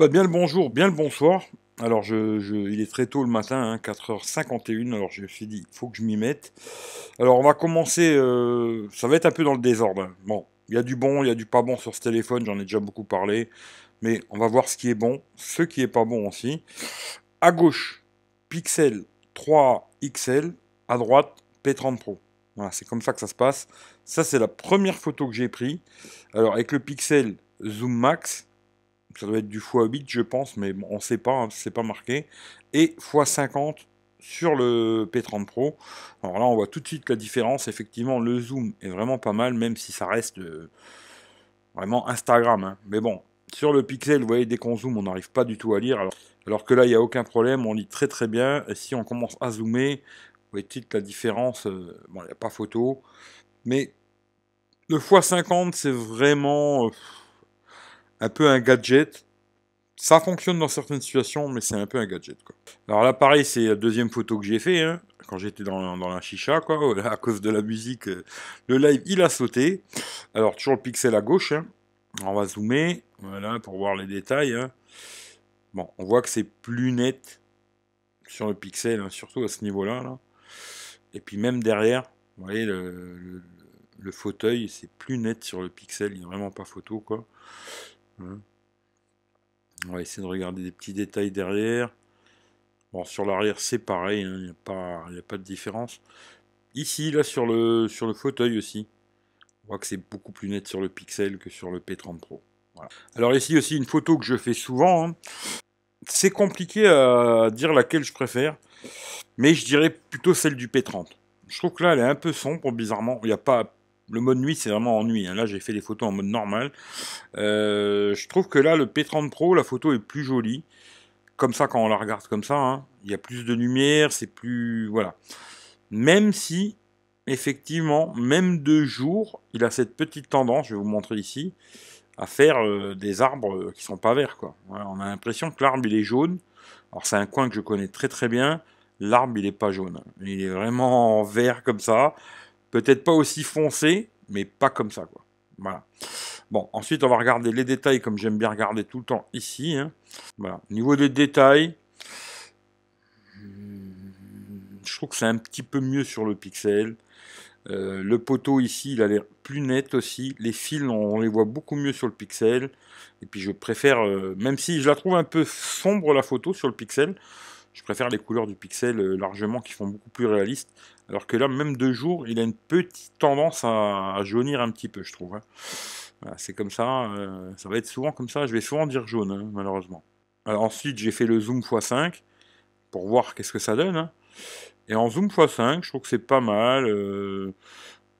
Bah, bien le bonjour, bien le bonsoir. Alors, il est très tôt le matin, hein, 4h51. Alors, je me suis dit, il faut que je m'y mette. Alors, on va commencer. Ça va être un peu dans le désordre, hein. Bon, il y a du bon, il y a du pas bon sur ce téléphone. J'en ai déjà beaucoup parlé. Mais on va voir ce qui est bon, ce qui est pas bon aussi. À gauche, Pixel 3 XL. À droite, P30 Pro. Voilà, c'est comme ça que ça se passe. Ça, c'est la première photo que j'ai prise. Alors, avec le Pixel Zoom Max. Ça doit être du x8, je pense, mais bon, on ne sait pas, hein, c'est pas marqué. Et x50 sur le P30 Pro. Alors là, on voit tout de suite la différence. Effectivement, le zoom est vraiment pas mal, même si ça reste vraiment Instagram, hein. Mais bon, sur le Pixel, vous voyez, dès qu'on zoome, on n'arrive pas du tout à lire. Alors que là, il n'y a aucun problème, on lit très très bien. Et si on commence à zoomer, vous voyez tout de suite la différence. Bon, il n'y a pas photo. Mais le x50, c'est vraiment un peu un gadget. Ça fonctionne dans certaines situations, mais c'est un peu un gadget, quoi. Alors là, pareil, c'est la deuxième photo que j'ai fait, hein, quand j'étais dans la chicha, quoi. À cause de la musique, le live, il a sauté. Alors, toujours le pixel à gauche, hein. On va zoomer, voilà, pour voir les détails, hein. Bon, on voit que c'est plus net sur le pixel, hein, surtout à ce niveau-là, là. Et puis même derrière, vous voyez, le fauteuil, c'est plus net sur le pixel, il n'y a vraiment pas photo, quoi. Hein. On va essayer de regarder des petits détails derrière. Bon, sur l'arrière, c'est pareil, hein, il n'y a pas de différence. Ici, là, sur le fauteuil aussi, on voit que c'est beaucoup plus net sur le Pixel que sur le P30 Pro. Voilà. Alors ici aussi, une photo que je fais souvent, hein. C'est compliqué à dire laquelle je préfère, mais je dirais plutôt celle du P30. Je trouve que là, elle est un peu sombre, bizarrement. Il n'y a pas... Le mode nuit, c'est vraiment en nuit, hein. Là, j'ai fait les photos en mode normal. Je trouve que là, le P30 Pro, la photo est plus jolie. Comme ça, quand on la regarde comme ça, hein, il y a plus de lumière, c'est plus... Voilà. Même si, effectivement, même de jour, il a cette petite tendance, je vais vous montrer ici, à faire des arbres qui sont pas verts, quoi. Voilà, on a l'impression que l'arbre, il est jaune. Alors, c'est un coin que je connais très très bien. L'arbre, il est pas jaune. Il est vraiment vert comme ça. Peut-être pas aussi foncé, mais pas comme ça, quoi. Voilà. Bon, ensuite, on va regarder les détails comme j'aime bien regarder tout le temps ici, hein. Voilà. Au niveau des détails, je trouve que c'est un petit peu mieux sur le Pixel. Le poteau ici, il a l'air plus net aussi. Les fils, on les voit beaucoup mieux sur le Pixel. Et puis je préfère, même si je la trouve un peu sombre la photo sur le Pixel, je préfère les couleurs du Pixel largement qui font beaucoup plus réaliste. Alors que là, même de jour, il a une petite tendance à jaunir un petit peu, je trouve, hein. Voilà, c'est comme ça va être souvent comme ça. Je vais souvent dire jaune, hein, malheureusement. Alors ensuite, j'ai fait le zoom x5 pour voir qu'est-ce que ça donne, hein. Et en zoom x5, je trouve que c'est pas mal.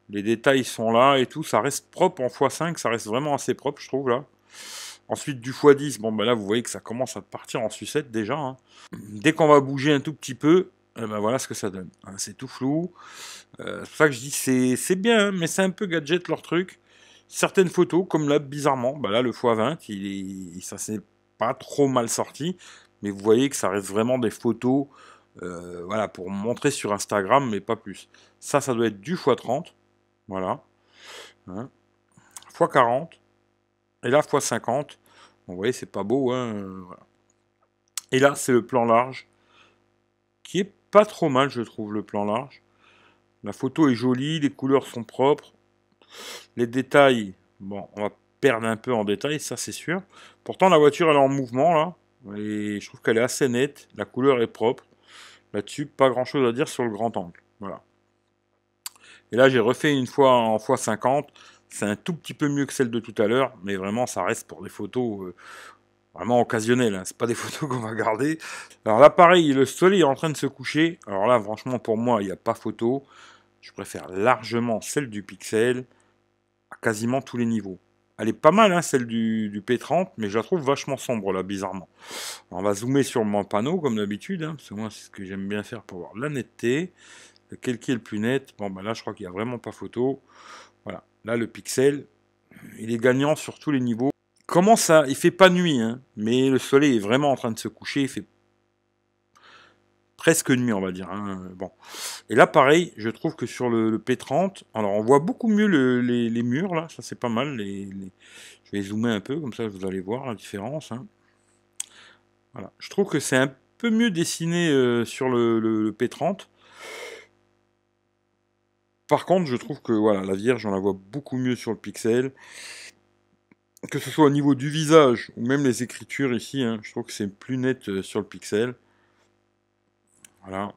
Les détails sont là et tout. Ça reste propre en x5. Ça reste vraiment assez propre, je trouve, là. Ensuite, du x10, bon, ben là, vous voyez que ça commence à partir en sucette déjà, hein. Dès qu'on va bouger un tout petit peu, ben voilà ce que ça donne, hein. C'est tout flou. C'est pour ça que je dis c'est bien, hein, mais c'est un peu gadget leur truc. Certaines photos, comme là, bizarrement, ben là, le x20, ça s'est pas trop mal sorti. Mais vous voyez que ça reste vraiment des photos, voilà, pour montrer sur Instagram, mais pas plus. Ça doit être du x30, voilà, hein, x40, et là x50. Bon, vous voyez, c'est pas beau, hein, voilà. Et là, c'est le plan large, qui est pas trop mal, je trouve, le plan large. La photo est jolie, les couleurs sont propres, les détails, bon, on va perdre un peu en détail, ça c'est sûr. Pourtant, la voiture, elle est en mouvement, là, et je trouve qu'elle est assez nette, la couleur est propre. Là-dessus, pas grand-chose à dire sur le grand angle. Voilà. Et là, j'ai refait une fois en x50. C'est un tout petit peu mieux que celle de tout à l'heure, mais vraiment, ça reste pour des photos vraiment occasionnelles, hein. C'est pas des photos qu'on va garder. Alors là, pareil, le soleil est en train de se coucher. Alors là, franchement, pour moi, il n'y a pas photo. Je préfère largement celle du Pixel à quasiment tous les niveaux. Elle est pas mal, hein, celle du P30, mais je la trouve vachement sombre, là, bizarrement. Alors, on va zoomer sur mon panneau, comme d'habitude, hein, parce que moi, c'est ce que j'aime bien faire pour voir la netteté. Lequel qui est le plus net? Bon, ben là, je crois qu'il n'y a vraiment pas photo. Voilà. Là, le Pixel, il est gagnant sur tous les niveaux. Comment ça? Il fait pas nuit, hein, mais le soleil est vraiment en train de se coucher. Il fait presque nuit, on va dire, hein. Bon. Et là, pareil, je trouve que sur le P30, alors on voit beaucoup mieux les murs, là. Ça, c'est pas mal. Je vais zoomer un peu, comme ça, vous allez voir la différence, hein. Voilà. Je trouve que c'est un peu mieux dessiné sur le P30. Par contre, je trouve que voilà, la Vierge, on la voit beaucoup mieux sur le Pixel. Que ce soit au niveau du visage ou même les écritures ici, hein, je trouve que c'est plus net sur le Pixel. Voilà.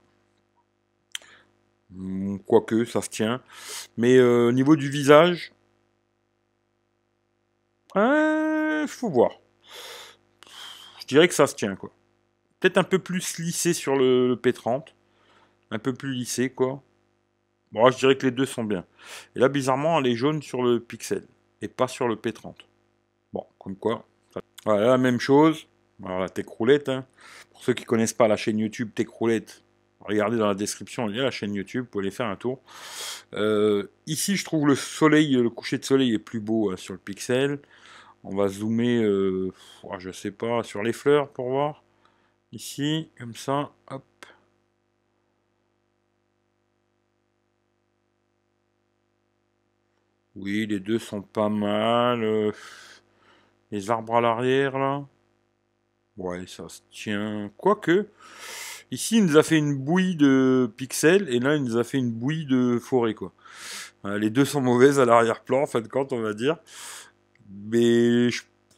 Quoique, ça se tient. Mais au niveau du visage, faut voir. Je dirais que ça se tient, quoi. Peut-être un peu plus lissé sur le P30. Un peu plus lissé, quoi. Bon, je dirais que les deux sont bien. Et là, bizarrement, elle est jaune sur le Pixel. Et pas sur le P30. Bon, comme quoi. Voilà, la même chose. Alors, la Tech Roulette, hein. Pour ceux qui connaissent pas la chaîne YouTube Tech Roulette, regardez dans la description, il y a la chaîne YouTube, vous pouvez aller faire un tour. Ici, je trouve le soleil, le coucher de soleil est plus beau hein, sur le Pixel. On va zoomer, je sais pas, sur les fleurs pour voir. Ici, comme ça, hop. Oui, les deux sont pas mal. Les arbres à l'arrière, là. Ouais, ça se tient. Quoique, ici, il nous a fait une bouillie de pixels, et là, il nous a fait une bouillie de forêt, quoi. Les deux sont mauvaises à l'arrière-plan, en fin de compte, on va dire. Mais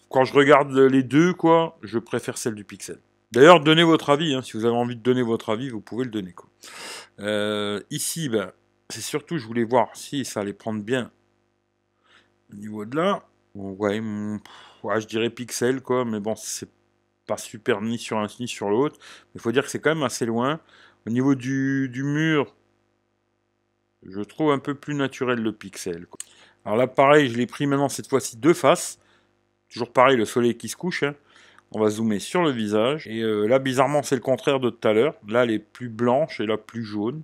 quand je regarde les deux, quoi, je préfère celle du pixel. D'ailleurs, donnez votre avis, hein. Si vous avez envie de donner votre avis, vous pouvez le donner, quoi. Ici, ben, c'est surtout, je voulais voir si ça allait prendre bien au niveau de là. Bon, ouais, ouais, je dirais pixel, quoi, mais bon, c'est pas super ni sur un ni sur l'autre. Il faut dire que c'est quand même assez loin. Au niveau du mur, je trouve un peu plus naturel le pixel, quoi. Alors là, pareil, je l'ai pris maintenant cette fois-ci de face. Toujours pareil, le soleil qui se couche, hein. On va zoomer sur le visage. Et là, bizarrement, c'est le contraire de tout à l'heure. Là, elle est plus blanche et là, plus jaune.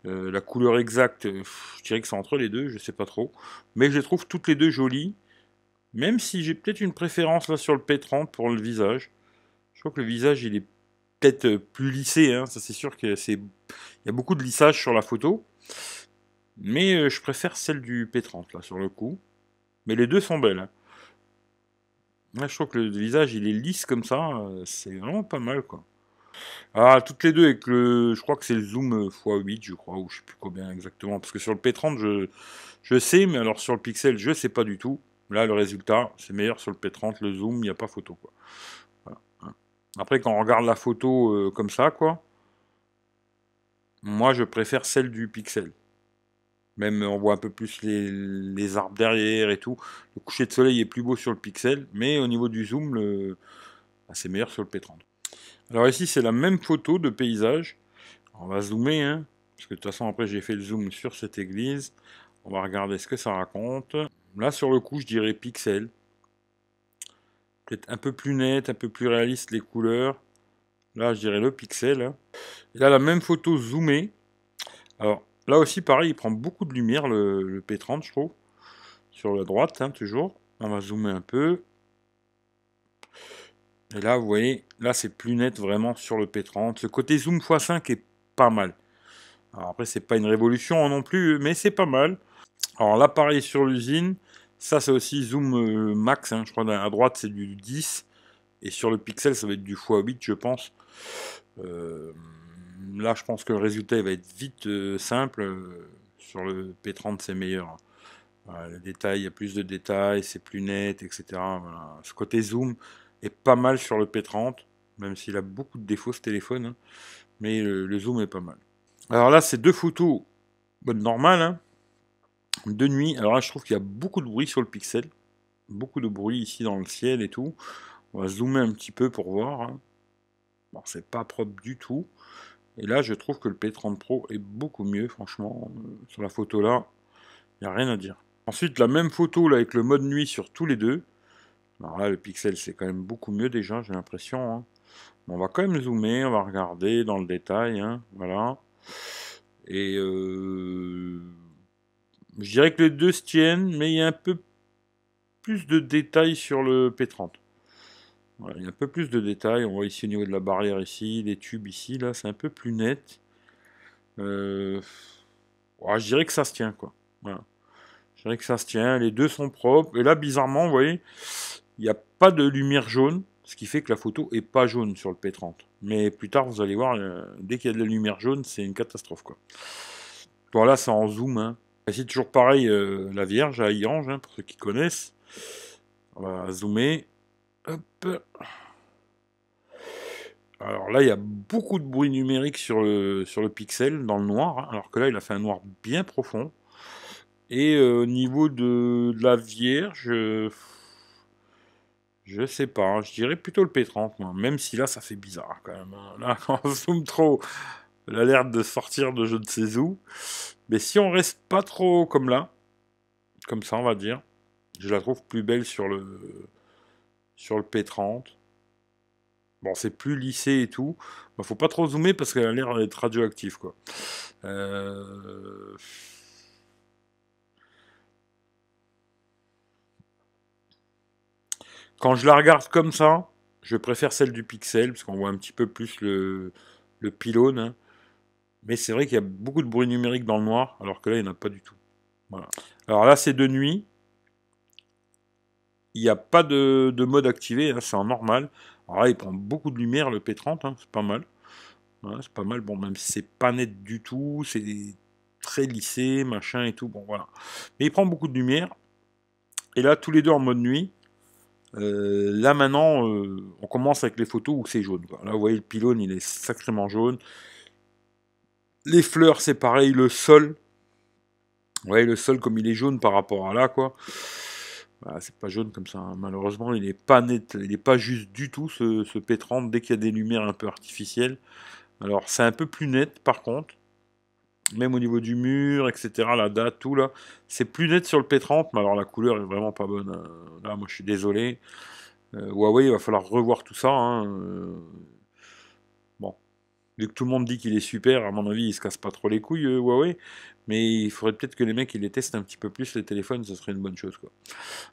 La couleur exacte, je dirais que c'est entre les deux, je sais pas trop. Mais je les trouve toutes les deux jolies. Même si j'ai peut-être une préférence là sur le P30 pour le visage. Je crois que le visage, il est peut-être plus lissé, hein. Ça c'est sûr que il y a beaucoup de lissage sur la photo. Mais je préfère celle du P30 là sur le coup. Mais les deux sont belles, hein. Là, je trouve que le visage, il est lisse comme ça. C'est vraiment pas mal, quoi. Ah, toutes les deux avec le. Je crois que c'est le zoom x8, je crois, ou je sais plus combien exactement. Parce que sur le P30, je sais, mais alors sur le Pixel, je sais pas du tout. Là, le résultat, c'est meilleur sur le P30, le zoom, il n'y a pas photo, quoi. Voilà, hein. Après, quand on regarde la photo comme ça, quoi, moi, je préfère celle du Pixel. Même, on voit un peu plus les arbres derrière et tout. Le coucher de soleil est plus beau sur le Pixel, mais au niveau du zoom, c'est meilleur sur le P30. Alors ici, c'est la même photo de paysage. On va zoomer, hein, parce que de toute façon, après, j'ai fait le zoom sur cette église. On va regarder ce que ça raconte. Là, sur le coup, je dirais pixel. Peut-être un peu plus net, un peu plus réaliste les couleurs. Là, je dirais le pixel, hein. Et là, la même photo zoomée. Alors, là aussi, pareil, il prend beaucoup de lumière, le P30, je trouve. Sur la droite, hein, toujours. On va zoomer un peu. Et là, vous voyez, là, c'est plus net vraiment sur le P30. Ce côté zoom x5 est pas mal. Alors après, c'est pas une révolution non plus, mais c'est pas mal. Alors l'appareil sur l'usine, ça c'est aussi zoom max, hein. Je crois à droite c'est du 10, et sur le pixel ça va être du x8 je pense. Euh, Là je pense que le résultat il va être vite simple. Sur le P30 c'est meilleur. Voilà, le détail, il y a plus de détails, c'est plus net, etc. Voilà. Ce côté zoom est pas mal sur le P30, même s'il a beaucoup de défauts ce téléphone, hein. Mais le zoom est pas mal. Alors là c'est deux photos normales, hein, de nuit. Alors là je trouve qu'il y a beaucoup de bruit sur le pixel. Beaucoup de bruit ici dans le ciel et tout. On va zoomer un petit peu pour voir, hein. Bon, c'est pas propre du tout. Et là, je trouve que le P30 Pro est beaucoup mieux, franchement. Sur la photo là, il n'y a rien à dire. Ensuite, la même photo là avec le mode nuit sur tous les deux. Alors là, le pixel, c'est quand même beaucoup mieux déjà, j'ai l'impression, hein. Bon, on va quand même zoomer, on va regarder dans le détail, hein, voilà. Et je dirais que les deux se tiennent, mais il y a un peu plus de détails sur le P30. Voilà, il y a un peu plus de détails. On voit ici au niveau de la barrière ici, les tubes ici, là, c'est un peu plus net. Ouais, je dirais que ça se tient, quoi. Voilà. Je dirais que ça se tient. Les deux sont propres. Et là, bizarrement, vous voyez, il n'y a pas de lumière jaune. ce qui fait que la photo est pas jaune sur le P30. Mais plus tard, vous allez voir, dès qu'il y a de la lumière jaune, c'est une catastrophe, quoi. Bon, là, c'est en zoom, hein. C'est toujours pareil, la Vierge à Irange, hein, pour ceux qui connaissent. On va zoomer. Hop. Alors là, il y a beaucoup de bruit numérique sur le pixel, dans le noir, hein, alors que là, il a fait un noir bien profond. Et au niveau de la Vierge, je sais pas, hein, je dirais plutôt le P30, moi, même si là, ça fait bizarre quand même, hein. Là, quand on zoome trop, elle a l'air de sortir de je ne sais où. Mais si on reste pas trop comme là, comme ça, on va dire, je la trouve plus belle sur le P30. Bon, c'est plus lissé et tout. Bah, faut pas trop zoomer parce qu'elle a l'air d'être radioactive, quoi. Euh, Quand je la regarde comme ça, je préfère celle du Pixel parce qu'on voit un petit peu plus le pylône, hein. Mais c'est vrai qu'il y a beaucoup de bruit numérique dans le noir, alors que là, il n'y en a pas du tout. Voilà. Alors là, c'est de nuit. Il n'y a pas de mode activé, hein, c'est en normal. Alors là, il prend beaucoup de lumière, le P30, hein, c'est pas mal. Voilà, c'est pas mal, bon, même si c'est pas net du tout, c'est très lissé, machin et tout, bon, voilà. Mais il prend beaucoup de lumière. Et là, tous les deux en mode nuit. Là, maintenant, on commence avec les photos où c'est jaune, quoi. Là, vous voyez, le pylône, il est sacrément jaune. Les fleurs, c'est pareil, le sol. Vous voyez, le sol, comme il est jaune par rapport à là, quoi. Voilà, c'est pas jaune comme ça, hein. Malheureusement, il est pas net, il est pas juste du tout ce P30 dès qu'il y a des lumières un peu artificielles. Alors, c'est un peu plus net par contre, même au niveau du mur, etc., la date, tout là, c'est plus net sur le P30, mais alors la couleur est vraiment pas bonne, hein. Là, moi je suis désolé. Huawei, il va falloir revoir tout ça, hein. Bon, vu que tout le monde dit qu'il est super, à mon avis, il se casse pas trop les couilles, Huawei, mais il faudrait peut-être que les mecs ils les testent un petit peu plus les téléphones, ça serait une bonne chose, quoi.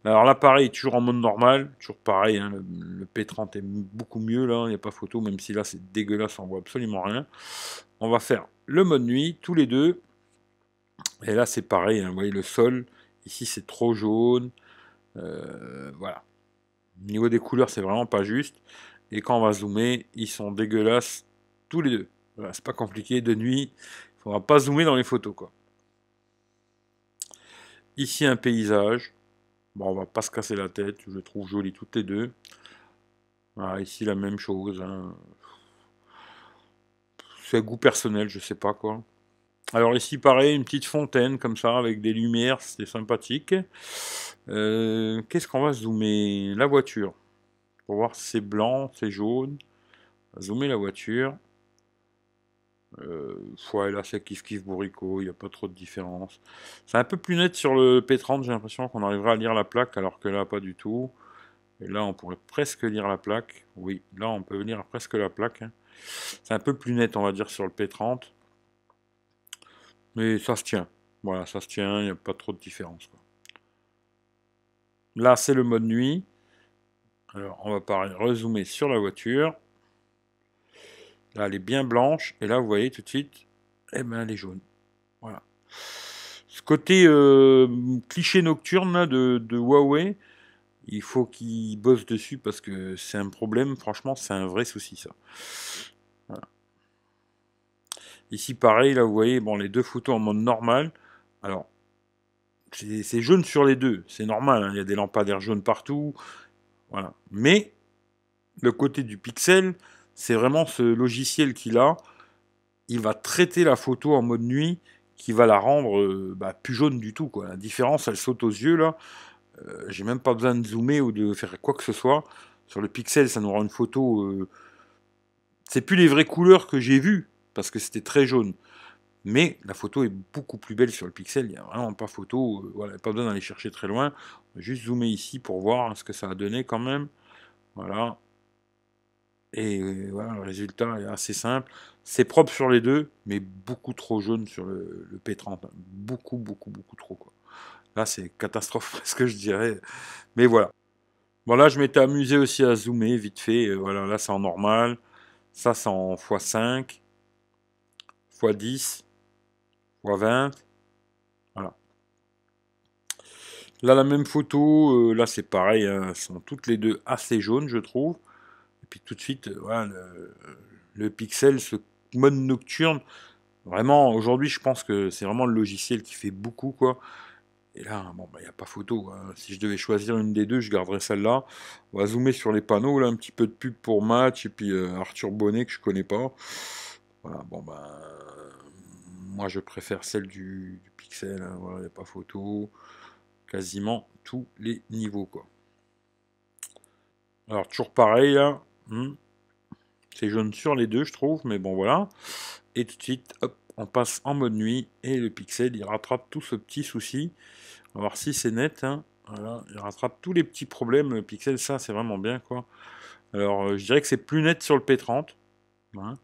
Alors là, pareil, toujours en mode normal, toujours pareil, hein, le P30 est beaucoup mieux là, il n'y a pas photo, même si là c'est dégueulasse, on voit absolument rien. On va faire le mode nuit, tous les deux, et là c'est pareil, hein, vous voyez le sol, ici c'est trop jaune, voilà. Au niveau des couleurs, c'est vraiment pas juste, et quand on va zoomer, ils sont dégueulasses tous les deux. Voilà, c'est pas compliqué, de nuit, il faudra pas zoomer dans les photos, quoi. Ici un paysage, bon, on va pas se casser la tête, je trouve joli toutes les deux. Voilà, ici la même chose, hein. C'est un goût personnel, je sais pas quoi. Alors ici pareil, une petite fontaine comme ça avec des lumières, c'est sympathique. Qu'est-ce qu'on va zoomer? La voiture. Pour voir si c'est blanc, c'est jaune. On va zoomer la voiture. Ouais, là c'est kiff bourricot, il n'y a pas trop de différence. C'est un peu plus net sur le P30, j'ai l'impression qu'on arrivera à lire la plaque alors que là pas du tout. Et là on pourrait presque lire la plaque. Oui, là on peut lire presque la plaque, hein. C'est un peu plus net, on va dire, sur le P30. Mais ça se tient. Voilà, ça se tient, il n'y a pas trop de différence, quoi. Là, c'est le mode nuit. Alors, on va pareil, rezoomer sur la voiture. Là, elle est bien blanche. Et là, vous voyez tout de suite, eh ben, elle est jaune. Voilà. Ce côté cliché nocturne là, de Huawei, il faut qu'ils bossent dessus parce que c'est un problème. Franchement, c'est un vrai souci, ça. Voilà. Ici, pareil, là, vous voyez, bon, les deux photos en mode normal. Alors, c'est jaune sur les deux. C'est normal, hein, il y a des lampadaires jaunes partout. Voilà. Mais le côté du pixel, c'est vraiment ce logiciel qu'il a. Il va traiter la photo en mode nuit, qui va la rendre plus jaune du tout, quoi. La différence, elle saute aux yeux là. J'ai même pas besoin de zoomer ou de faire quoi que ce soit. Sur le pixel, ça nous rend une photo. C'est plus les vraies couleurs que j'ai vues parce que c'était très jaune. Mais la photo est beaucoup plus belle sur le pixel. Il n'y a vraiment pas photo. Voilà, pas besoin d'aller chercher très loin. On va juste zoomer ici pour voir ce que ça a donné quand même. Voilà. Et voilà, le résultat est assez simple. C'est propre sur les deux, mais beaucoup trop jaune sur le P30. Beaucoup trop, quoi. Là, c'est catastrophe, presque, je dirais. Mais voilà. Bon, là, je m'étais amusé aussi à zoomer vite fait. Voilà, là, c'est en normal. Ça, c'est en x5, x10, x20. Voilà. Là, la même photo. Là, c'est pareil, hein, elles sont toutes les deux assez jaunes, je trouve. Et puis tout de suite, voilà, le pixel, ce mode nocturne, vraiment, aujourd'hui, je pense que c'est vraiment le logiciel qui fait beaucoup, quoi. Et là, bon, bah, il n'y a pas photo, hein. Si je devais choisir une des deux, je garderais celle-là. On va zoomer sur les panneaux, là, un petit peu de pub pour Match, et puis Arthur Bonnet, que je connais pas. Voilà, bon, bah, moi, je préfère celle du Pixel, hein. Voilà, il n'y a pas photo. Quasiment tous les niveaux, quoi. Alors, toujours pareil, là. C'est jaune sur les deux, je trouve, mais bon, voilà. Et tout de suite, hop, on passe en mode nuit, et le Pixel, il rattrape tout ce petit souci. On va voir si c'est net, hein. Voilà, il rattrape tous les petits problèmes. Le Pixel, ça, c'est vraiment bien, quoi. Alors, je dirais que c'est plus net sur le P30. Hein.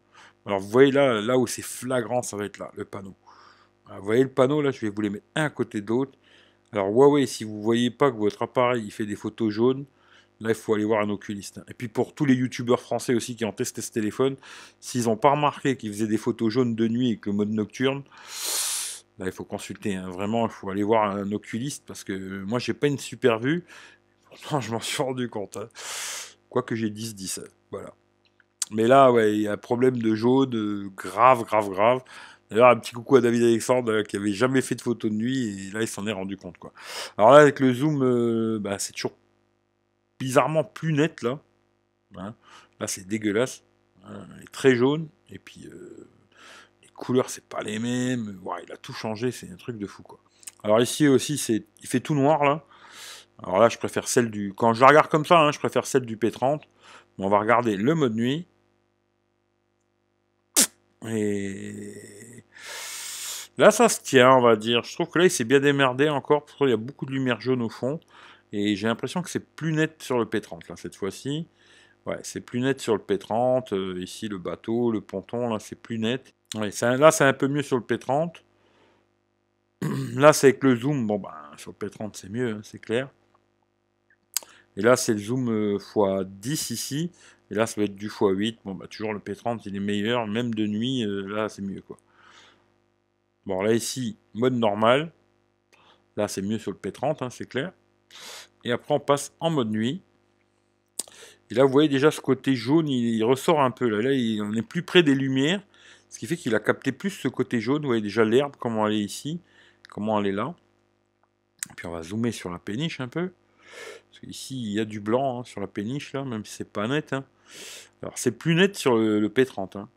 Alors, vous voyez là, là où c'est flagrant, ça va être là, le panneau. Alors, vous voyez le panneau, là, je vais vous les mettre un à côté de l'autre. Alors, Huawei, si vous voyez pas que votre appareil, il fait des photos jaunes, là, il faut aller voir un oculiste, hein. Et puis, pour tous les youtubeurs français aussi qui ont testé ce téléphone, s'ils n'ont pas remarqué qu'il faisait des photos jaunes de nuit avec le mode nocturne, là, il faut consulter, hein. Vraiment, il faut aller voir un oculiste parce que moi, j'ai pas une super vue. Pourtant, je m'en suis rendu compte, hein. Quoique j'ai 10-10, voilà. Mais là, ouais, il y a un problème de jaune grave, grave, grave. D'ailleurs, un petit coucou à David Alexandre qui avait jamais fait de photo de nuit et là, il s'en est rendu compte, quoi. Alors là, avec le zoom, bah, c'est toujours bizarrement plus net, là. Hein. Là, c'est dégueulasse. Hein. Il est très jaune. Et puis, les couleurs, c'est pas les mêmes. Ouais, il a tout changé. C'est un truc de fou, quoi. Alors ici aussi, il fait tout noir, là. Alors là, je préfère celle du... Quand je la regarde comme ça, hein, je préfère celle du P30. Mais on va regarder le mode nuit. Et là, ça se tient, on va dire. Je trouve que là, il s'est bien démerdé encore, parce qu'il y a beaucoup de lumière jaune au fond. Et j'ai l'impression que c'est plus net sur le P30, là, cette fois-ci. Ouais, c'est plus net sur le P30. Ici, le bateau, le ponton, là, c'est plus net. Ouais, là, c'est un peu mieux sur le P30. Là, c'est avec le zoom. Bon, bah, sur le P30, c'est mieux, hein, c'est clair. Et là, c'est le zoom x10 ici. Et là, ça va être du x8. Bon, bah, toujours le P30, il est meilleur. Même de nuit, là, c'est mieux, quoi. Bon, là, ici, mode normal. Là, c'est mieux sur le P30, hein, c'est clair. Et après, on passe en mode nuit. Et là, vous voyez déjà ce côté jaune, il ressort un peu. Là, on est plus près des lumières. Ce qui fait qu'il a capté plus ce côté jaune. Vous voyez déjà l'herbe, comment elle est ici, comment elle est là. Et puis, on va zoomer sur la péniche un peu. Parce qu'ici, il y a du blanc, hein, sur la péniche, là, même si c'est pas net, hein. Alors, c'est plus net sur le P30, hein.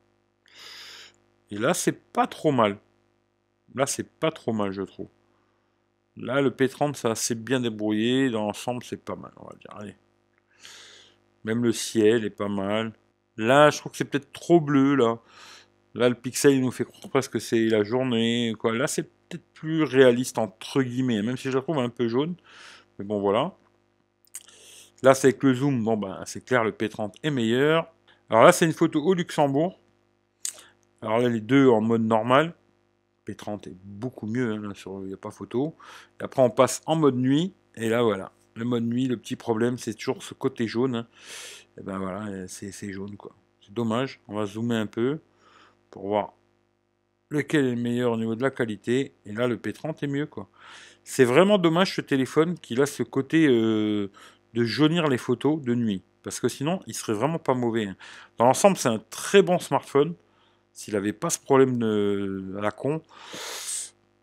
Et là, c'est pas trop mal. Là, c'est pas trop mal, je trouve. Là, le P30, ça s'est bien débrouillé. Dans l'ensemble, c'est pas mal, on va dire. Allez. Même le ciel est pas mal. Là, je trouve que c'est peut-être trop bleu, là. Là, le pixel, il nous fait croire presque que c'est la journée, quoi. Là, c'est peut-être plus réaliste, entre guillemets, même si je la trouve un peu jaune. Mais bon, voilà. Là, c'est avec le zoom. Bon, ben, c'est clair, le P30 est meilleur. Alors là, c'est une photo au Luxembourg. Alors là, les deux en mode normal. P30 est beaucoup mieux, hein, il n'y a pas photo. Et après, on passe en mode nuit. Et là, voilà. Le mode nuit, le petit problème, c'est toujours ce côté jaune, hein. Et ben voilà, c'est jaune, quoi. C'est dommage. On va zoomer un peu pour voir lequel est le meilleur au niveau de la qualité. Et là, le P30 est mieux, quoi. C'est vraiment dommage ce téléphone qu'il a ce côté de jaunir les photos de nuit. Parce que sinon, il serait vraiment pas mauvais, hein. Dans l'ensemble, c'est un très bon smartphone. S'il n'avait pas ce problème à la con.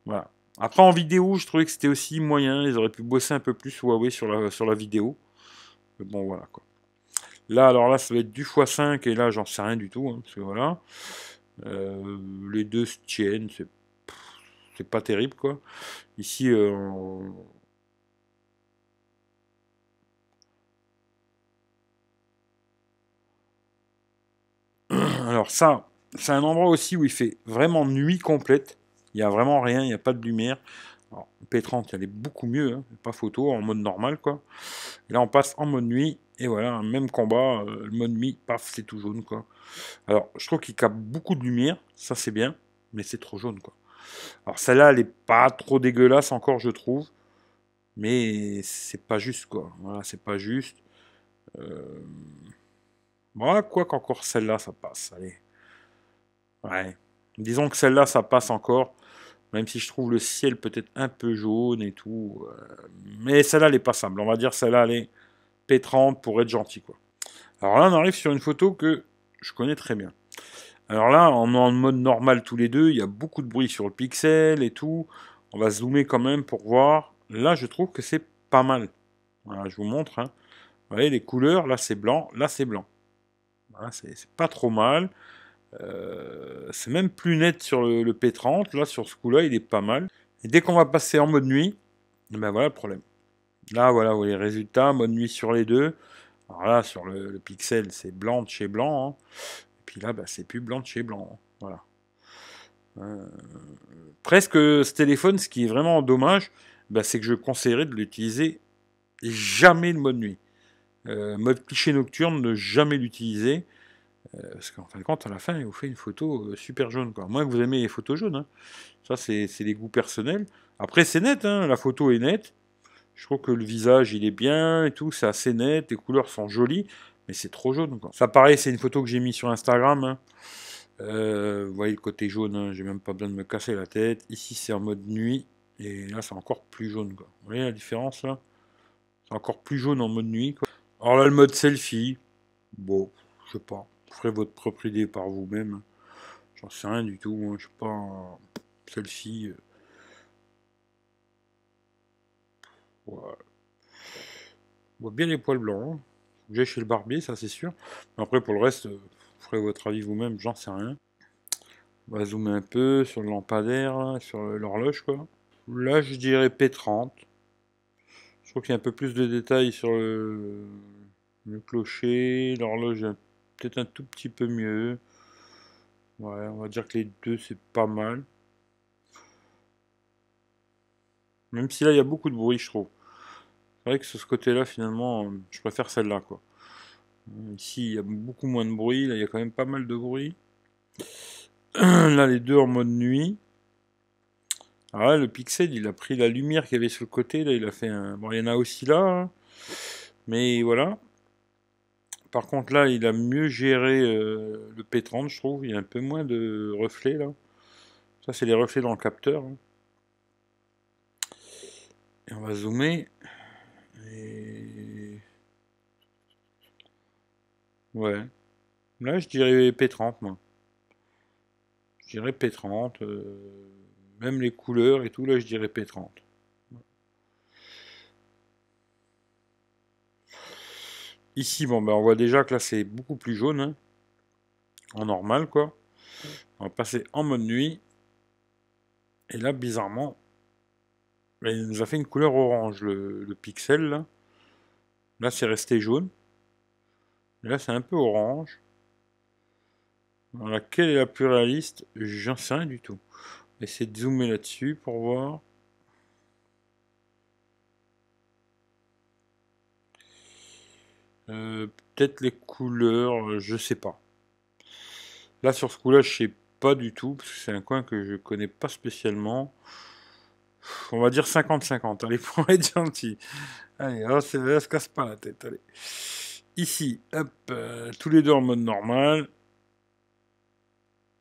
Voilà. Après, en vidéo, je trouvais que c'était aussi moyen. Ils auraient pu bosser un peu plus Huawei sur la vidéo. Mais bon, voilà, quoi. Là, alors là, ça va être du x5. Et là, j'en sais rien du tout, hein, parce que voilà. Les deux se tiennent. C'est pas terrible, quoi. Ici, alors ça, c'est un endroit aussi où il fait vraiment nuit complète. Il n'y a vraiment rien, il n'y a pas de lumière. Alors, P30, elle est beaucoup mieux, hein, pas photo, en mode normal, quoi. Et là, on passe en mode nuit, et voilà, un même combat, le mode nuit, paf, c'est tout jaune, quoi. Alors, je trouve qu'il capte beaucoup de lumière, ça c'est bien, mais c'est trop jaune, quoi. Alors, celle-là, elle est pas trop dégueulasse encore, je trouve, mais c'est pas juste, quoi. Voilà, c'est pas juste. Euh... Voilà, quoi qu'encore celle-là, ça passe, allez. Ouais. Disons que celle-là, ça passe encore, même si je trouve le ciel peut-être un peu jaune et tout. Mais celle-là, elle est passable. On va dire celle-là, elle est P30 pour être gentil, quoi. Alors là, on arrive sur une photo que je connais très bien. Alors là, en mode normal tous les deux, il y a beaucoup de bruit sur le pixel et tout. On va zoomer quand même pour voir. Là, je trouve que c'est pas mal. Voilà, je vous montre. Hein. Vous voyez, les couleurs, là c'est blanc, là c'est blanc. Voilà, c'est pas trop mal. C'est même plus net sur le P30. Là, sur ce coup-là, il est pas mal. Et dès qu'on va passer en mode nuit, ben voilà le problème. Là, voilà, vous voyez les résultats, mode nuit sur les deux. Alors là, sur le Pixel, c'est blanc de chez blanc. Hein. Et puis là, bah, c'est plus blanc de chez blanc. Hein. Voilà. Euh, presque ce téléphone, ce qui est vraiment dommage, bah, c'est que je conseillerais de l'utiliser jamais le mode nuit. Mode cliché nocturne, ne jamais l'utiliser. Parce qu'en fin de compte, à la fin, il vous fait une photo super jaune. Quoi. Moins que vous aimez les photos jaunes. Hein. Ça, c'est des goûts personnels. Après, c'est net, hein, la photo est nette. Je trouve que le visage, il est bien et tout, c'est assez net, les couleurs sont jolies, mais c'est trop jaune. Quoi. Ça, pareil, c'est une photo que j'ai mise sur Instagram. Hein. Vous voyez le côté jaune, hein, j'ai même pas besoin de me casser la tête. Ici, c'est en mode nuit, et là, c'est encore plus jaune. Quoi. Vous voyez la différence, là? C'est encore plus jaune en mode nuit. Quoi. Alors là, le mode selfie, bon, je sais pas. Vous ferez votre propre idée par vous-même. Hein. J'en sais rien du tout. Hein. Je sais pas. Selfie. Ouais. On voit bien les poils blancs. Hein. J'ai chez le barbier, ça c'est sûr. Mais après, pour le reste, vous ferez votre avis vous-même, j'en sais rien. On va zoomer un peu sur le lampadaire, là, sur l'horloge, quoi. Là, je dirais P30. Je trouve qu'il y a un peu plus de détails sur le clocher. L'horloge est peut-être un tout petit peu mieux. Ouais, on va dire que les deux, c'est pas mal. Même si là, il y a beaucoup de bruit, je trouve. C'est vrai que sur ce côté-là, finalement, je préfère celle-là, quoi. Ici, il y a beaucoup moins de bruit. Là, il y a quand même pas mal de bruit. Là, les deux en mode nuit. Alors là, le Pixel, il a pris la lumière qu'il y avait sur le côté. Là, il a fait un... Bon, il y en a aussi là. Hein. Mais voilà. Par contre, là, il a mieux géré le P30, je trouve. Il y a un peu moins de reflets, là. Ça, c'est les reflets dans le capteur. Hein. Et on va zoomer. Et... Ouais. Là, je dirais P30, moi. Je dirais P30. Même les couleurs et tout, là, je dirais P30. Ici, bon, ben, on voit déjà que là, c'est beaucoup plus jaune. Hein, en normal, quoi. On va passer en mode nuit. Et là, bizarrement, ben, il nous a fait une couleur orange, le pixel, là. Là, c'est resté jaune. Et là, c'est un peu orange. Dans laquelle est la plus réaliste? J'en sais rien du tout. On va essayer de zoomer là-dessus pour voir. Peut-être les couleurs, je sais pas. Là, sur ce coup-là, je sais pas du tout, parce que c'est un coin que je connais pas spécialement. On va dire 50-50, allez, pour être gentil. Allez, là, se casse pas la tête, allez. Ici, hop, tous les deux en mode normal.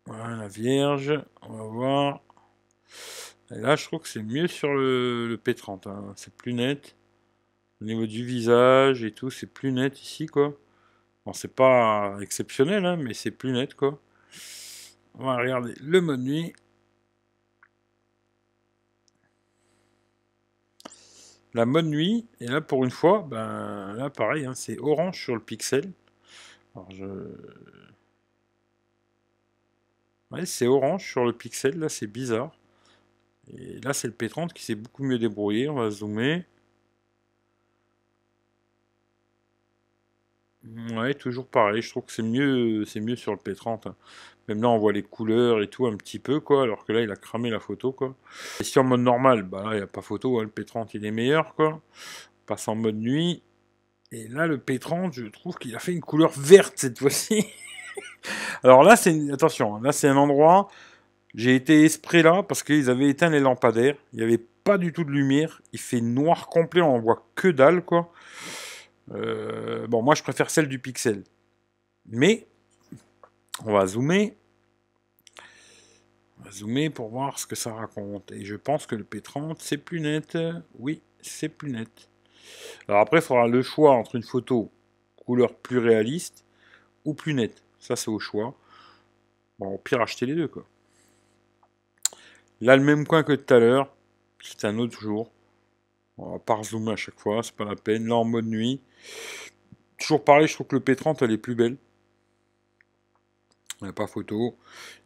Voilà, la vierge, on va voir. Et là, je trouve que c'est mieux sur le P30, hein. C'est plus net. Au niveau du visage et tout, c'est plus net ici, quoi. Bon, c'est pas exceptionnel, hein, mais c'est plus net, quoi. On va regarder le mode nuit. La mode nuit, et là, pour une fois, ben, là, pareil, hein, c'est orange sur le pixel. Alors, ouais, c'est orange sur le pixel, là, c'est bizarre. Et là, c'est le P30 qui s'est beaucoup mieux débrouillé. On va zoomer. Ouais, toujours pareil. Je trouve que c'est mieux sur le P30. Hein. Même là, on voit les couleurs et tout un petit peu, quoi. Alors que là, il a cramé la photo, quoi. Et si en mode normal, bah là, il n'y a pas photo. Hein, le P30, il est meilleur, quoi. On passe en mode nuit. Et là, le P30, je trouve qu'il a fait une couleur verte cette fois-ci. Alors là, attention, hein, là, c'est un endroit. J'ai été esprit là parce qu'ils avaient éteint les lampadaires. Il n'y avait pas du tout de lumière. Il fait noir complet, on voit que dalle, quoi. Bon, moi, je préfère celle du Pixel. Mais, on va zoomer. On va zoomer pour voir ce que ça raconte. Et je pense que le P30, c'est plus net. Oui, c'est plus net. Alors après, il faudra le choix entre une photo couleurs plus réalistes ou plus nettes. Ça, c'est au choix. Bon, au pire, acheter les deux, quoi. Là, le même coin que tout à l'heure. C'est un autre jour. On va pas rezoomer à chaque fois, c'est pas la peine. Là, en mode nuit. Toujours pareil, je trouve que le P30, elle est plus belle. Il n'y a pas photo.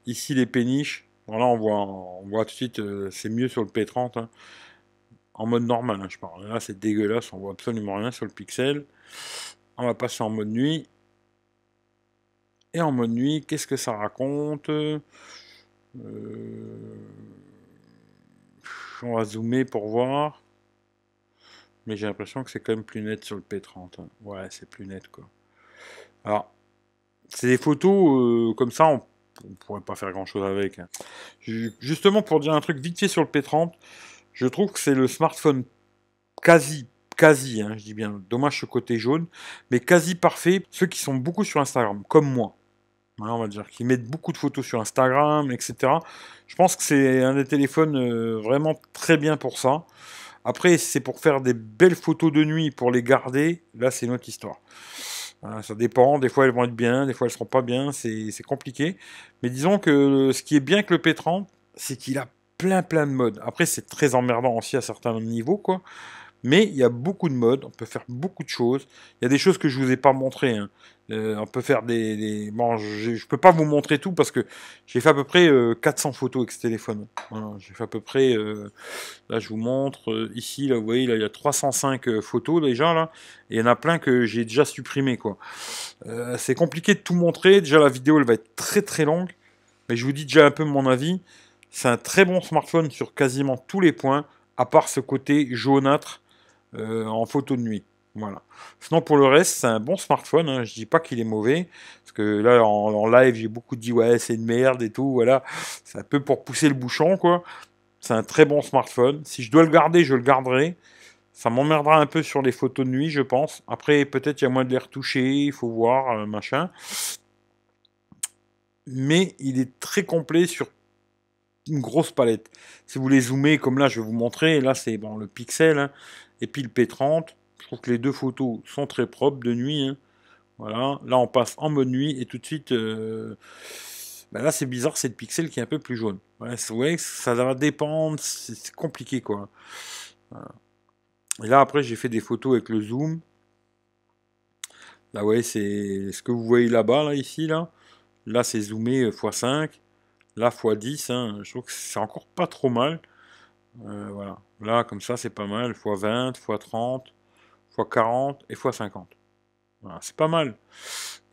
Ici, les péniches. Bon, là, on voit tout de suite, c'est mieux sur le P30. Hein. En mode normal, hein, je parle. Là, c'est dégueulasse, on voit absolument rien sur le pixel. On va passer en mode nuit. Et en mode nuit, qu'est-ce que ça raconte On va zoomer pour voir. Mais j'ai l'impression que c'est quand même plus net sur le P30. Hein. Ouais, c'est plus net, quoi. Alors, c'est des photos comme ça, on pourrait pas faire grand-chose avec. Hein. Justement, pour dire un truc vite fait sur le P30, je trouve que c'est le smartphone quasi, hein, je dis bien, dommage ce côté jaune, mais quasi parfait, ceux qui sont beaucoup sur Instagram, comme moi. Voilà, on va dire, qui mettent beaucoup de photos sur Instagram, etc. Je pense que c'est un des téléphones vraiment très bien pour ça. Après, c'est pour faire des belles photos de nuit, pour les garder, là c'est notre histoire. Voilà, ça dépend, des fois elles vont être bien, des fois elles seront pas bien, c'est compliqué. Mais disons que ce qui est bien avec le P30, c'est qu'il a plein de modes. Après, c'est très emmerdant aussi à certains niveaux, quoi. Mais il y a beaucoup de modes, on peut faire beaucoup de choses. Il y a des choses que je vous ai pas montrées. Hein. On peut faire Bon, je peux pas vous montrer tout parce que j'ai fait à peu près 400 photos avec ce téléphone. Voilà, j'ai fait à peu près... là, je vous montre. Ici, là, vous voyez, là, il y a 305 photos déjà, là. Et il y en a plein que j'ai déjà supprimées, quoi. C'est compliqué de tout montrer. Déjà, la vidéo, elle va être très longue. Mais je vous dis déjà un peu mon avis. C'est un très bon smartphone sur quasiment tous les points, à part ce côté jaunâtre en photo de nuit. Voilà. Sinon, pour le reste, c'est un bon smartphone. Hein. Je dis pas qu'il est mauvais. Parce que là, en live, j'ai beaucoup dit, ouais, c'est une merde et tout. Voilà. C'est un peu pour pousser le bouchon, quoi. C'est un très bon smartphone. Si je dois le garder, je le garderai. Ça m'emmerdera un peu sur les photos de nuit, je pense. Après, peut-être il y a moins de les retoucher. Il faut voir, machin. Mais il est très complet sur une grosse palette. Si vous les zoomez, comme là, je vais vous montrer. Là, c'est bon, le Pixel. Hein. Et puis le P30, je trouve que les deux photos sont très propres de nuit. Hein. Voilà, là on passe en mode nuit et tout de suite, ben là c'est bizarre, c'est le pixel qui est un peu plus jaune. Ouais, ouais ça va dépendre, c'est compliqué quoi. Voilà. Et là après j'ai fait des photos avec le zoom. Là ouais, c'est ce que vous voyez là-bas, là ici là. Là c'est zoomé x5, là x10. Hein. Je trouve que c'est encore pas trop mal. Voilà, là comme ça c'est pas mal, x20, x30, x40 et x50. Voilà, c'est pas mal.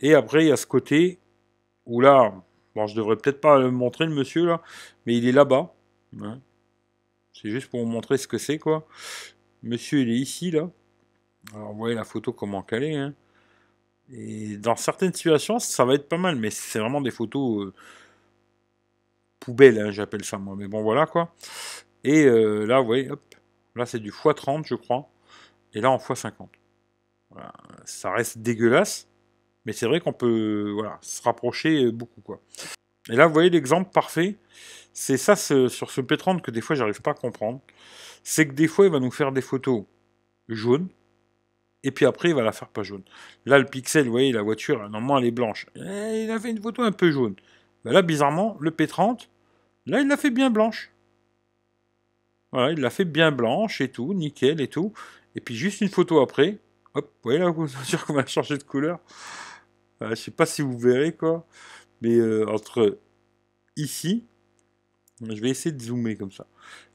Et après, il y a ce côté où là, bon, je devrais peut-être pas le montrer, le monsieur, là, mais il est là-bas. Hein. C'est juste pour vous montrer ce que c'est, quoi. Monsieur, il est ici, là. Alors, vous voyez la photo, comment qu'elle est. Hein. Et dans certaines situations, ça va être pas mal, mais c'est vraiment des photos poubelles, hein, j'appelle ça, moi. Mais bon, voilà, quoi. Et là, vous voyez, hop. Là, c'est du x30, je crois. Et là, en x50. Voilà. Ça reste dégueulasse. Mais c'est vrai qu'on peut voilà, se rapprocher beaucoup, quoi. Et là, vous voyez l'exemple parfait. C'est ça, sur ce P30 que des fois, j'arrive pas à comprendre. C'est que des fois, il va nous faire des photos jaunes. Et puis après, il va la faire pas jaune. Là, le Pixel, vous voyez, la voiture, normalement, elle est blanche. Et il a fait une photo un peu jaune. Ben là, bizarrement, le P30, là, il l'a fait bien blanche. Voilà, il l'a fait bien blanche et tout, nickel et tout. Et puis, juste une photo après, hop, vous voyez la voiture qu'on va changer de couleur. Je sais pas si vous verrez, quoi. Mais entre ici, je vais essayer de zoomer comme ça.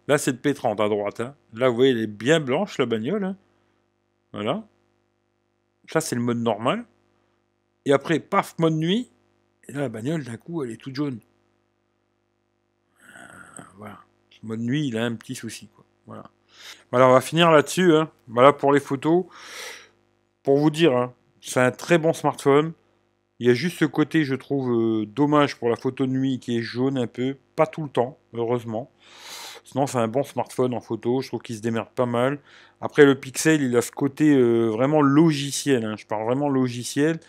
Là, c'est le P30 à droite. Hein. Là, vous voyez, elle est bien blanche, la bagnole. Hein. Voilà. Ça, c'est le mode normal. Et après, paf, mode nuit. Et là, la bagnole, d'un coup, elle est toute jaune. Voilà. Le mode nuit, il a un petit souci, quoi. Voilà. Voilà, on va finir là-dessus. Hein. Voilà pour les photos. Pour vous dire, hein, c'est un très bon smartphone. Il y a juste ce côté, je trouve, dommage pour la photo de nuit qui est jaune un peu. Pas tout le temps, heureusement. Sinon, c'est un bon smartphone en photo. Je trouve qu'il se démerde pas mal. Après, le Pixel, il a ce côté vraiment logiciel. Hein. Je parle vraiment logiciel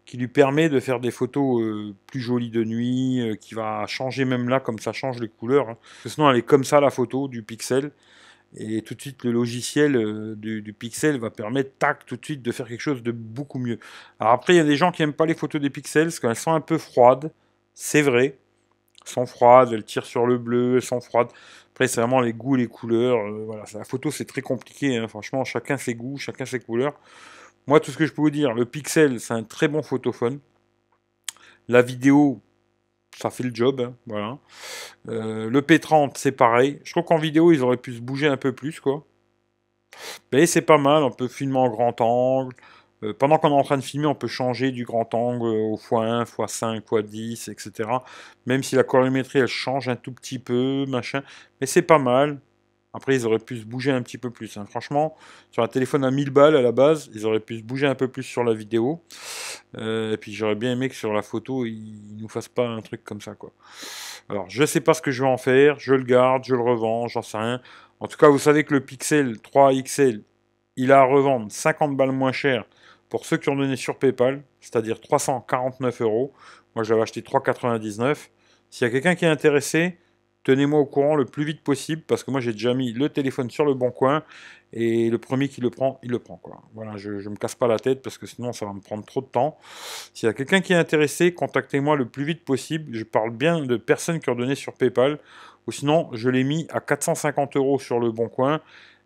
qui lui permet de faire des photos plus jolies de nuit, qui va changer même là, comme ça change les couleurs. Hein. Parce que sinon, elle est comme ça, la photo du Pixel. Et tout de suite, le logiciel du Pixel va permettre, tac, tout de suite de faire quelque chose de beaucoup mieux. Alors après, il y a des gens qui n'aiment pas les photos des pixels parce qu'elles sont un peu froides. C'est vrai. Elles sont froides, elles tirent sur le bleu, elles sont froides. Après, c'est vraiment les goûts, les couleurs. Voilà, la photo, c'est très compliqué, hein. Franchement, chacun ses goûts, chacun ses couleurs. Moi, tout ce que je peux vous dire, le Pixel, c'est un très bon photophone. La vidéo, ça fait le job, hein, voilà. Le P30, c'est pareil. Je trouve qu'en vidéo, ils auraient pu se bouger un peu plus, quoi. Mais c'est pas mal, on peut filmer en grand angle. Pendant qu'on est en train de filmer, on peut changer du grand angle au x1, x5, x10, etc. Même si la colorimétrie, elle change un tout petit peu, machin. Mais c'est pas mal. Après, ils auraient pu se bouger un petit peu plus, hein. Franchement, sur un téléphone à 1000 balles à la base, ils auraient pu se bouger un peu plus sur la vidéo. Et puis j'aurais bien aimé que sur la photo, ils nous fassent pas un truc comme ça, quoi. Alors, je sais pas ce que je vais en faire. Je le garde, je le revends, j'en sais rien. En tout cas, vous savez que le Pixel 3 XL, il a à revendre 50 balles moins cher pour ceux qui ont donné sur PayPal, c'est-à-dire 349 euros. Moi, je l'avais acheté 3,99. S'il y a quelqu'un qui est intéressé, tenez-moi au courant le plus vite possible, parce que moi, j'ai déjà mis le téléphone sur le bon coin, et le premier qui le prend, il le prend, quoi. Voilà, je me casse pas la tête, parce que sinon, ça va me prendre trop de temps. S'il y a quelqu'un qui est intéressé, contactez-moi le plus vite possible. Je parle bien de personnes qui ont donné sur PayPal, ou sinon, je l'ai mis à 450 euros sur le bon coin,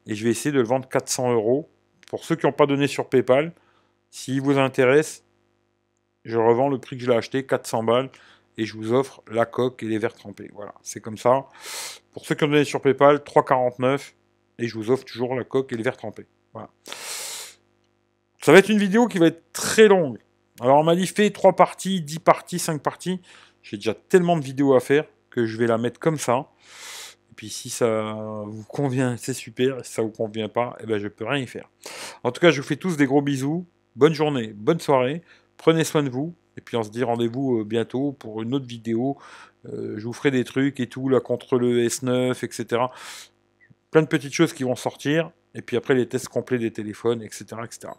et je vais essayer de le vendre 400 euros. Pour ceux qui n'ont pas donné sur PayPal, s'il vous intéresse, je revends le prix que je l'ai acheté, 400 balles, et je vous offre la coque et les verres trempés. Voilà, c'est comme ça. Pour ceux qui ont donné sur PayPal, 3,49, et je vous offre toujours la coque et les verres trempés. Voilà. Ça va être une vidéo qui va être très longue. Alors on m'a dit fais 3 parties, 10 parties, 5 parties. J'ai déjà tellement de vidéos à faire que je vais la mettre comme ça. Et puis si ça vous convient, c'est super. Si ça vous convient pas, eh ben je peux rien y faire. En tout cas, je vous fais tous des gros bisous. Bonne journée, bonne soirée. Prenez soin de vous. Et puis on se dit rendez-vous bientôt pour une autre vidéo. Je vous ferai des trucs et tout, là contre le S9, etc. Plein de petites choses qui vont sortir. Et puis après les tests complets des téléphones, etc. etc.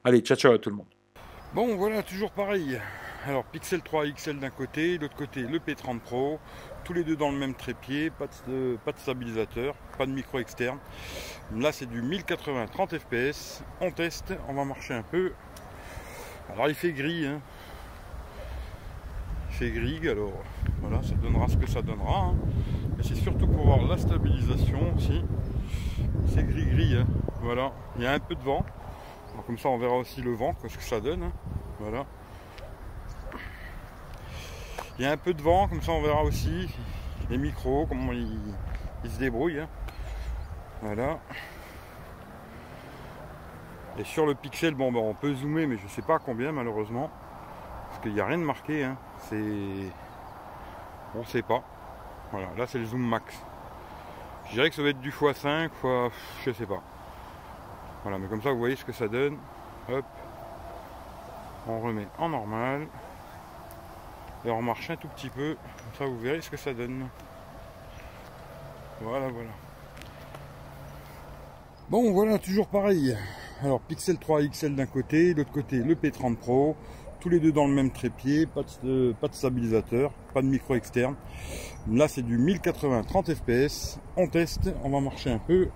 Allez, ciao ciao à tout le monde. Bon, voilà, toujours pareil. Alors, Pixel 3 XL d'un côté, de l'autre côté, le P30 Pro. Tous les deux dans le même trépied, pas de stabilisateur, pas de micro externe. Là, c'est du 1080 30 fps. On teste, on va marcher un peu. Alors, il fait gris, hein. Il fait gris, alors voilà, ça donnera ce que ça donnera, hein. Et c'est surtout pour voir la stabilisation aussi. C'est gris-gris, hein. Voilà, il y a un peu de vent. Alors, comme ça, on verra aussi le vent, ce que ça donne, hein. Voilà. Il y a un peu de vent, comme ça on verra aussi les micros, comment ils se débrouillent, hein. Voilà. Et sur le Pixel, bon, on peut zoomer, mais je ne sais pas combien malheureusement. Parce qu'il n'y a rien de marqué, hein. C'est... On ne sait pas. Voilà, là c'est le zoom max. Je dirais que ça va être du x5, je sais pas. Voilà, mais comme ça vous voyez ce que ça donne. Hop. On remet en normal. Et on marche un tout petit peu, comme ça vous verrez ce que ça donne. Voilà, voilà. Bon, voilà, toujours pareil. Alors, Pixel 3 XL d'un côté, de l'autre côté, le P30 Pro. Tous les deux dans le même trépied, pas de stabilisateur, pas de micro externe. Là, c'est du 1080 30 fps. On teste, on va marcher un peu.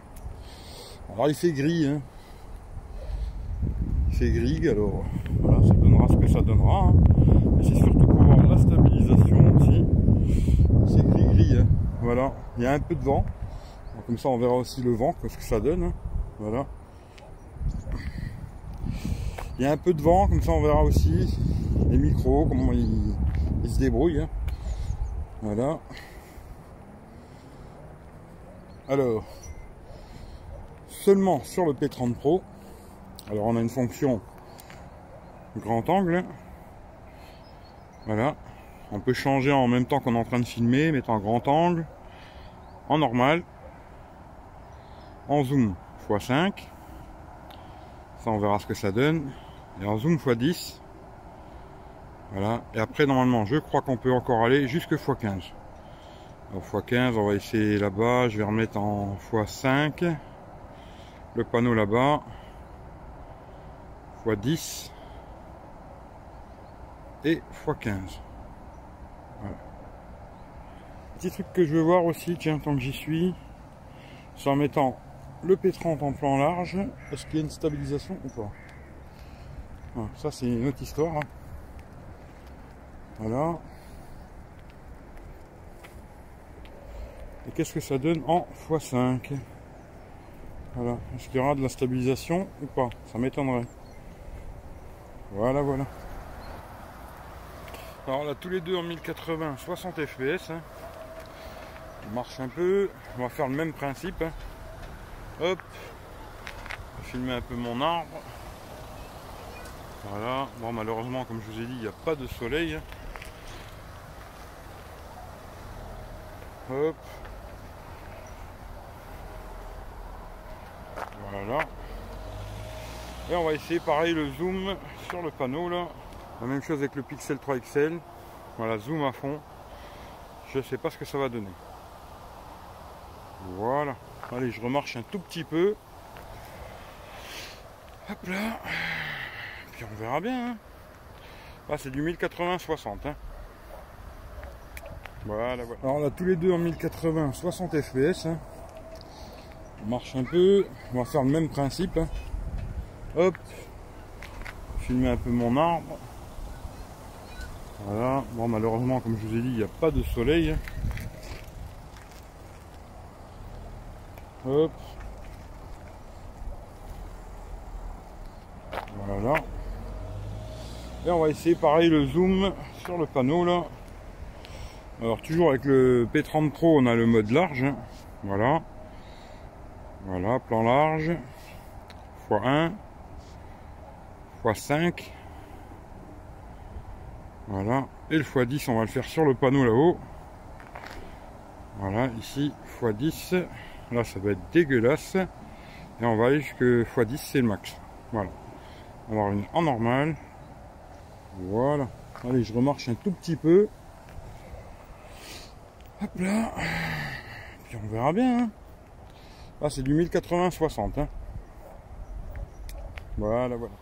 Alors, il fait gris, hein. Il fait gris, alors voilà, ça donnera ce que ça donnera, hein. Et c'est surtout pour voir la stabilisation aussi. C'est gris-gris, hein. Voilà, il y a un peu de vent. Alors, comme ça, on verra aussi le vent, ce que ça donne, hein. Voilà. Il y a un peu de vent, comme ça, on verra aussi les micros, comment ils se débrouillent, hein. Voilà. Alors, seulement sur le P30 Pro. Alors, on a une fonction grand angle. Voilà. On peut changer en même temps qu'on est en train de filmer, mettre en grand angle, en normal, en zoom x5. Ça, on verra ce que ça donne. Et en zoom x10. Voilà. Et après, normalement, je crois qu'on peut encore aller jusque x15. Alors, x15, on va essayer là-bas. Je vais remettre en x5. Le panneau là-bas. x10. Et x15. Voilà. Petit truc que je veux voir aussi, tiens, tant que j'y suis. C'est en mettant le P30 en plan large. Est-ce qu'il y a une stabilisation ou pas? Ah, ça c'est une autre histoire. Hein. Voilà. Et qu'est-ce que ça donne en x5? Voilà. Est-ce qu'il y aura de la stabilisation ou pas? Ça m'étonnerait. Voilà, voilà. Alors là, tous les deux en 1080, 60 fps. Hein. On marche un peu. On va faire le même principe. Hein. Hop. Je vais filmer un peu mon arbre. Voilà. Bon, malheureusement, comme je vous ai dit, il n'y a pas de soleil. Hop. Voilà. Et on va essayer pareil le zoom sur le panneau là. La même chose avec le Pixel 3 XL. Voilà, zoom à fond. Je sais pas ce que ça va donner. Voilà. Allez, je remarche un tout petit peu. Hop là. Puis on verra bien. Hein. Là, c'est du 1080-60. Hein. Voilà, voilà. Alors là, tous les deux en 1080, 60 fps. Hein. On marche un peu. On va faire le même principe. Hein. Hop. Filmer un peu mon arbre. Voilà. Bon, malheureusement, comme je vous ai dit, il n'y a pas de soleil. Hein. Hop. Voilà. Et on va essayer pareil le zoom sur le panneau là. Alors toujours avec le P30 Pro, on a le mode large. Hein. Voilà. Voilà, plan large. x1. x5. Voilà. Et le x10, on va le faire sur le panneau là-haut. Voilà, ici, x10. Là, ça va être dégueulasse. Et on va aller jusqu'à x10, c'est le max. Voilà. On va avoir une en normal. Voilà. Allez, je remarche un tout petit peu. Hop là. Puis on verra bien. Hein. Là, c'est du 1080-60. Hein. Voilà, voilà.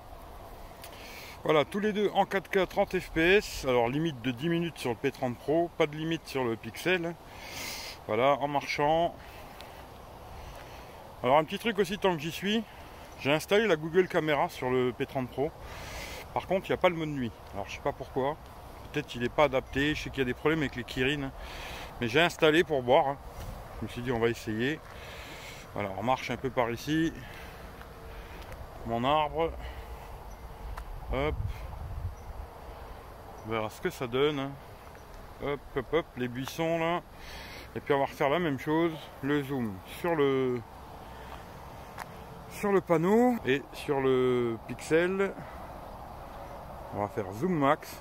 Voilà, tous les deux en 4K 30 fps. Alors, limite de 10 minutes sur le P30 Pro. Pas de limite sur le Pixel. Voilà, en marchant. Alors, un petit truc aussi, tant que j'y suis. J'ai installé la Google Caméra sur le P30 Pro. Par contre, il n'y a pas le mode nuit. Alors, je sais pas pourquoi. Peut-être qu'il n'est pas adapté. Je sais qu'il y a des problèmes avec les Kirin. Mais j'ai installé pour voir. Hein. Je me suis dit, on va essayer. Voilà, on marche un peu par ici. Mon arbre. Hop. On verra ce que ça donne. Hein. Hop, hop, hop. Les buissons là. Et puis on va refaire la même chose. Le zoom sur le panneau et sur le Pixel. On va faire zoom max.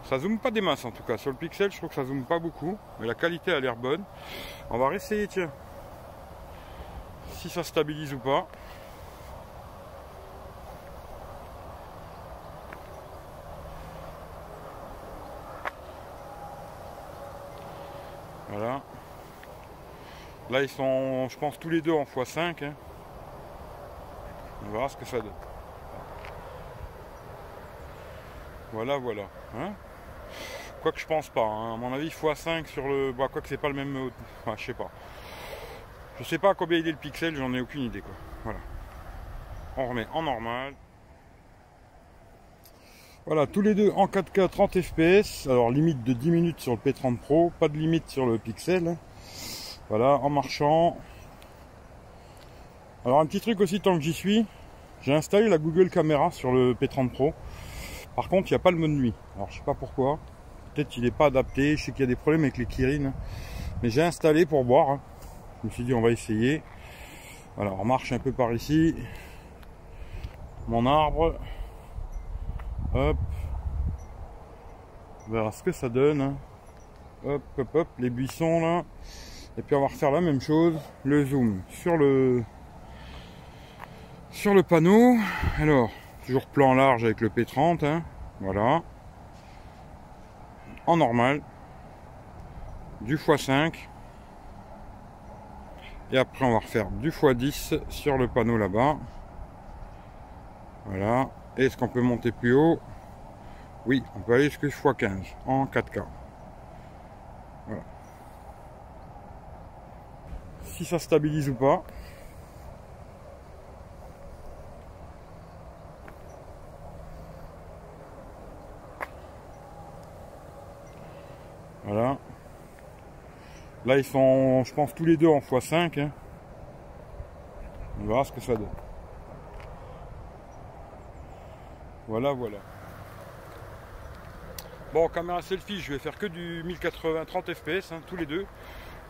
Ça zoome pas des masses en tout cas. Sur le Pixel, je trouve que ça zoome pas beaucoup. Mais la qualité a l'air bonne. On va réessayer, tiens. Si ça stabilise ou pas. Voilà. Là, ils sont, je pense, tous les deux en x5. Hein. On verra ce que ça donne. Voilà, voilà. Hein, quoique je pense pas. Hein. À mon avis, x5 sur le... Bah, quoique c'est pas le même... Enfin, je sais pas. Je sais pas à combien il est le pixel, j'en ai aucune idée, quoi. Voilà. On remet en normal. Voilà, tous les deux en 4K 30 fps. Alors, limite de 10 minutes sur le P30 Pro. Pas de limite sur le Pixel. Voilà, en marchant. Alors, un petit truc aussi, tant que j'y suis. J'ai installé la Google Caméra sur le P30 Pro. Par contre, il n'y a pas le mode nuit. Alors, je sais pas pourquoi. Peut-être qu'il n'est pas adapté. Je sais qu'il y a des problèmes avec les Kirin. Mais j'ai installé pour voir. Hein. Je me suis dit, on va essayer. Voilà, on marche un peu par ici. Mon arbre. Hop. On verra ce que ça donne. Hein. Hop, hop, hop. Les buissons là. Et puis on va refaire la même chose. Le zoom sur le panneau. Alors, toujours plan large avec le P30. Hein. Voilà. En normal. Du x5. Et après on va refaire du x10 sur le panneau là-bas. Voilà. Est-ce qu'on peut monter plus haut? Oui, on peut aller jusqu'à x15 en 4K. Voilà. si ça stabilise ou pas. Voilà. Là ils sont, je pense, tous les deux en x5. Hein. On verra ce que ça donne. Voilà, voilà. Bon, caméra selfie, je vais faire que du 1080 30 fps, hein, tous les deux.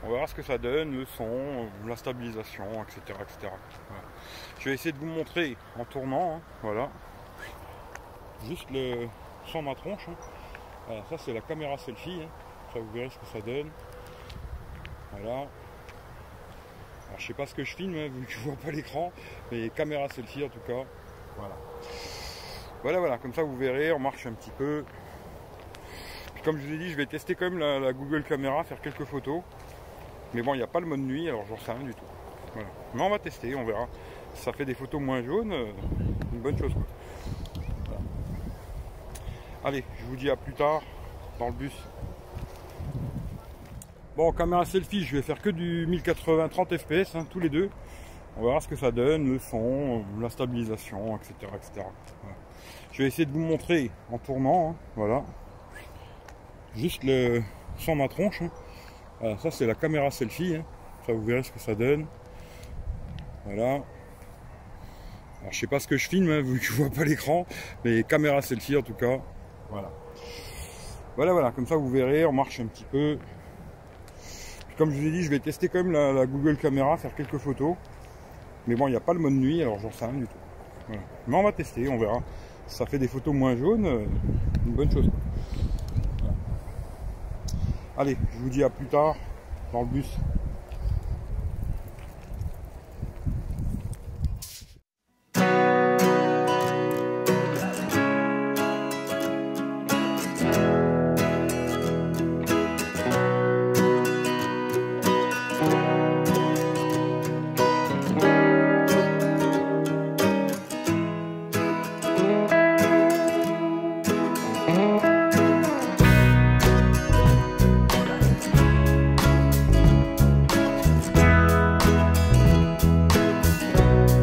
On verra ce que ça donne, le son, la stabilisation, etc. etc. Voilà. Je vais essayer de vous montrer en tournant, hein, voilà. Juste le sans ma tronche. Hein. Voilà, ça c'est la caméra selfie, hein. Ça vous verrez ce que ça donne. Voilà. Alors je sais pas ce que je filme, hein, vu que je vois pas l'écran, mais caméra selfie en tout cas. Voilà. Voilà, voilà, comme ça vous verrez, on marche un petit peu. Puis comme je vous ai dit, je vais tester quand même la Google Caméra, faire quelques photos. Mais bon, il n'y a pas le mode nuit, alors j'en sais rien du tout. Voilà. Mais on va tester, on verra. Si ça fait des photos moins jaunes, une bonne chose, quoi. Voilà. Allez, je vous dis à plus tard dans le bus. Bon, caméra selfie, je vais faire que du 1080 30 fps, hein, tous les deux. On verra ce que ça donne, le son, la stabilisation, etc. etc. Voilà. Je vais essayer de vous montrer en tournant, hein, voilà. Juste le sans ma tronche. Hein. Voilà, ça c'est la caméra selfie, hein. Ça vous verrez ce que ça donne. Voilà. Alors je sais pas ce que je filme, hein, vu que je vois pas l'écran, mais caméra selfie en tout cas. Voilà. Voilà, voilà, comme ça vous verrez, on marche un petit peu. Puis comme je vous ai dit, je vais tester quand même la Google Caméra, faire quelques photos. Mais bon, il n'y a pas le mode nuit, alors j'en sais rien du tout. Voilà. Mais on va tester, on verra. Si ça fait des photos moins jaunes, une bonne chose. Voilà. Allez, je vous dis à plus tard dans le bus.